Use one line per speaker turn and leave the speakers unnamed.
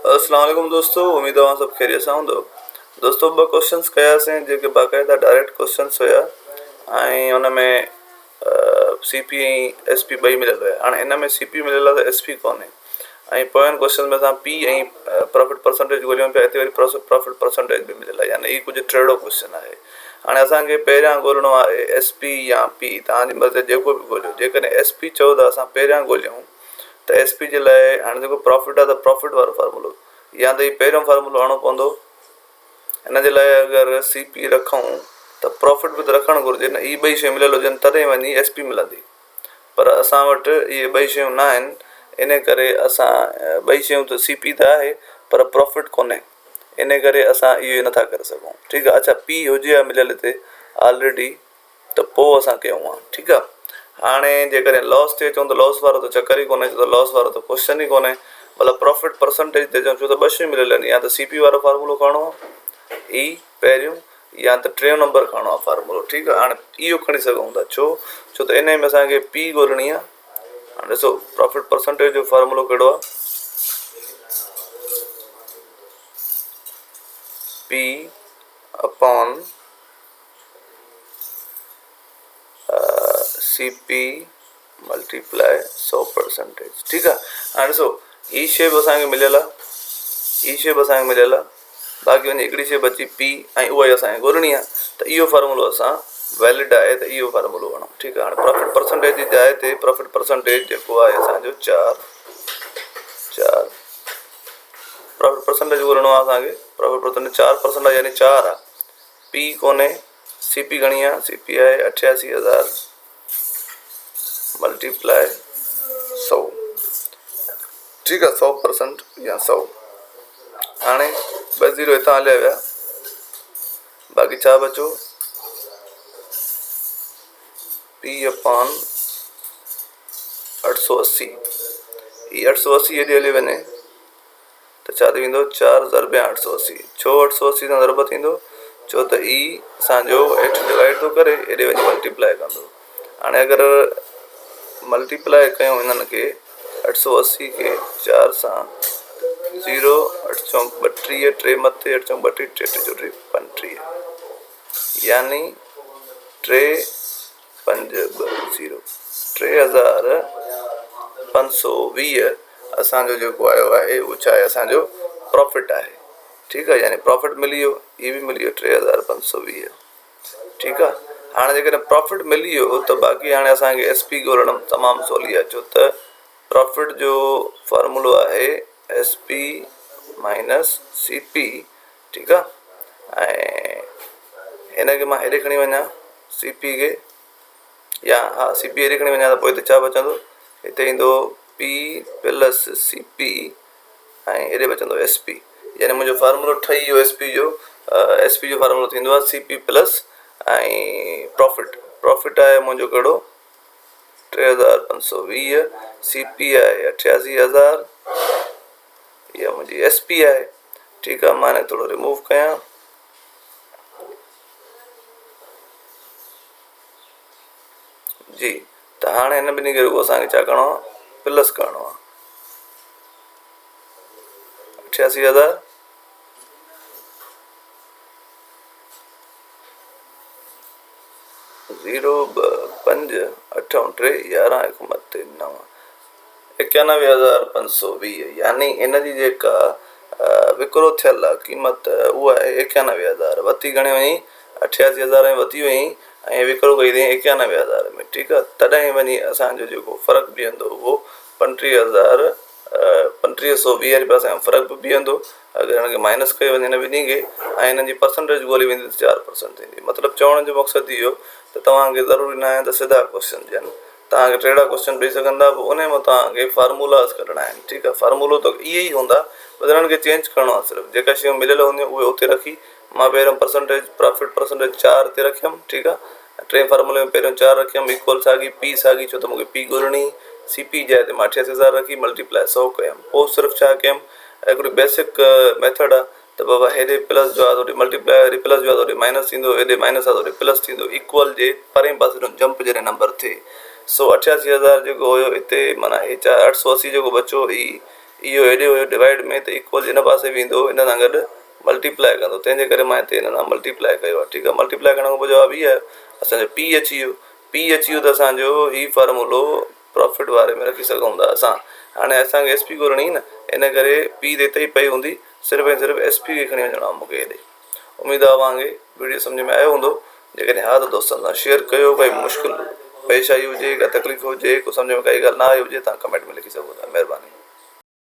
अस्सलाम वालेकुम दोस्तों, उम्मीद है सब खैरियत सां हूंदो। दोस्तों ॿ क्वेश्चन्स कयासीं जेके बाक़ाइदा डायरेक्ट क्वेश्चन्स हुया ऐं उन में सीपी ऐं एसपी ॿई मिलियल हुया। हाणे इन में सीपी मिलियल आहे त एसपी कोन्हे ऐं पोयनि क्वेश्चन में असां पी ऐं प्रॉफिट परसेंटेज ॻोल्हियूं पिया, हिते वरी प्रॉफिट परसेंटेज बि मिलियल आहे, यानी ही कुझु टेढ़ो क्वेश्चन आहे। हाणे असांखे पहिरियां ॻोल्हणो आहे एसपी या पी, तव्हांजी मर्ज़ी जेको बि ॻोल्हियो। जेकॾहिं एसपी चओ त असां पहिरियां ॻोल्हियूं त एसपी जे लाइ हाणे जेको प्रॉफिट आहे त प्रॉफिट वारो फार्मूलो या त ही पहिरियों फार्मूलो आणणो पवंदो। हिन जे लाइ अगरि सीपी रखूं त प्रॉफिट बि त रखणु घुरिजे न, ही ॿई शयूं मिलियल हुजनि तॾहिं वञी एसपी मिलंदी, पर असां वटि इहे ॿई शयूं न आहिनि। इन करे असां ॿई शयूं त सीपी त आहे पर प्रॉफिट कोन्हे, इन करे असां इहो नथा करे सघूं। ठीकु आहे, अच्छा पी हुजे आहे मिलियल हिते ऑलरेडी त पोइ असां कयूं आहे। ठीकु आहे, हाणे जेकॾहिं लॉस थिए चऊं त लॉस वारो त चकर ई कोन्हे, छो त लॉस वारो त क्वेश्चन ई कोन्हे। मतिलबु प्रॉफिट परसेंटेज ते चऊं छो त ॿ शयूं मिलियल आहिनि, या त सीपी वारो फार्मूलो खणणो आहे ई पहिरियों, या त टियों नंबर खणणो आहे फार्मूलो। ठीकु आहे, हाणे इहो खणी सघूं था छो त इन में असांखे पी ॻोल्हणी आहे। हाणे ॾिसो प्रॉफिट परसेंटेज जो फार्मूलो कहिड़ो आहे, पी अपॉन सीपी मल्टीप्लाई 100%। ठीकु आहे, हाणे ॾिसो ही शइ बि असांखे मिलियल आहे, ही शइ बि असांखे मिलियल आहे, बाक़ी वञी हिकिड़ी शइ बची पी ऐं उहा ई असांखे ॻोल्हणी आहे। त इहो फार्मूलो असां वैलिड आहे त इहो फार्मूलो वठूं। ठीकु आहे, हाणे प्रॉफिट परसेंटेज जी जाइ ते प्रॉफिट परसेंटेज जेको आहे असांजो 4 प्रॉफिट परसेंटेज ॻोल्हणो आहे असांखे। प्रॉफिट परसेंटेज 4% आहे, यानी 4 आहे। पी कोन्हे, सीपी घणी आहे, सीपी आहे 88,000 मल्टीप्लाई 100। ठीकु आहे, 100% या 100। हाणे ॿ ज़ीरो हितां हलिया विया, बाक़ी छा बचो, पी अपॉन 880। ही 880 हेॾे हली वञे त छा थी वेंदो, 4 ज़रबे 880। छो 880 सां ज़रब थींदो, छो त ई असांजो हेठि डिवाइड थो करे, हेॾे वञी मल्टीप्लाई कंदो। हाणे अगरि मल्टीप्लाई कयूं हिननि खे 880 खे 4 सां, 0 8 चौक 32, 3 मथे 8 चौक 32, 3 टे 35, यानी 3 5 0 3520 असांजो जेको आयो आहे उहो छा आहे, असांजो प्रॉफिट आहे। ठीकु आहे, यानी प्रॉफिट मिली वियो, इहे बि मिली वियो 3520। ठीकु आहे, हाणे जेकॾहिं प्रॉफिट मिली वियो त बाक़ी हाणे असांखे एस पी ॻोल्हणु तमामु सवली आहे, छो त प्रॉफिट जो फार्मूलो आहे S P minus C P. ठीकु आहे, ऐं हिनखे मां हेॾे खणी वञा सी पी खे, या हा सी पी हेॾे खणी वञा त पोइ हिते छा बचंदो, हिते ईंदो पी प्लस सी पी ऐं हेॾे बचंदो एस पी। यानी मुंहिंजो फार्मूलो ठही वियो एस पी जो फार्मूलो थींदो आहे सी पी प्लस ऐं प्रॉफिट आहे मुंहिंजो कहिड़ो 3520, सी पी आहे 88,000, इहा मुंहिंजी एस पी आहे। ठीकु आहे, मां हिन थोरो रिमूव कयां, जी त हाणे हिन ॿिन्ही खे रुॻो असांखे छा करिणो आहे, प्लस करिणो आहे। 88,000 0 2 5 8 3 11 1 मथे 9 91,520, यानी इन जी जेका विकिरो थियल आहे क़ीमत उहा आहे 91,000। वती घणे वई, 88,000 में वती वई ऐं विकिरो कई अथई 91,000 में। ठीकु आहे, तॾहिं वञी असांजो जेको फ़र्क़ु बीहंदो उहो 35,120 रुपया असांजो फ़र्क़ु बि बीहंदो। अगरि हिनखे माइनस कयो वञे हिन ॿिन्ही खे ऐं हिननि जी परसेंटेज ॻोल्ही वेंदी त 4% थींदी। मतिलबु चवण जो मक़सदु इहो त तव्हांखे ज़रूरी न आहे त सिधा क्वेश्चन ॾियनि, तव्हांखे टेढ़ा क्वेश्चन ॾेई सघंदा, पोइ उन में तव्हांखे फार्मूलास कढणा आहिनि। ठीकु आहे, फार्मूलो त इहे ई हूंदा, बस हिननि खे चेंज करिणो आहे। सिर्फ़ु जेका शयूं मिलियल हूंदियूं उहे उते रखी, मां पहिरियों प्रॉफिट परसेंटेज 4 ते रखियमि। ठीकु आहे, टे फार्मूले में पहिरियों 4 रखियमि, इक्वल साॻी पी साॻी, छो त मूंखे पी ॻोल्हणी। सी पी जाइ ते मां 88,000 रखी मल्टीप्लाई 100 कयमि। पोइ सिर्फ़ु छा कयमि, हिकिड़ी बेसिक मेथड आहे त बाबा हेॾे प्लस जो आहे त वरी मल्टीप्लाई, वरी प्लस जो आहे त वरी माइनस थींदो, हेॾे माइनस आहे त वरी प्लस थींदो, इक्वल जे परे पासे जंप जॾहिं नंबर थिए। 88,000 जेको हुयो हिते, माना हे 880 जेको बचो, इहो हेॾे हुयो डिवाइड में, त इक्वल हिन पासे वेंदो, हिन सां गॾु मल्टीप्लाए कंदो, तंहिंजे करे मां हिते हिन सां मल्टीप्लाए कयो आहे। ठीकु आहे, मल्टीप्लाए करण खां पोइ जवाबु इहो आहे असांजो पी अची वियो। पी अची वियो त असांजो ही फॉर्मूलो प्रॉफिट वारे में रखी सघूं था असां। हाणे असांखे एस पी घुरणी न, इन करे पी ते हिते ई पई हूंदी, सिर्फ़ु ऐं सिर्फ़ु एस पी खे खणी वञिणो आहे मूंखे हेॾे। उमेदु आहे तव्हांखे वीडियो सम्झ में आयो हूंदो। जेकॾहिं हा त दोस्तनि सां शेयर कयो। भाई मुश्किल पेश आई हुजे, का तकलीफ़ हुजे, को सम्झ में काई ॻाल्हि न आई हुजे, तव्हां कमेंट में लिखी सघो था। महिरबानी।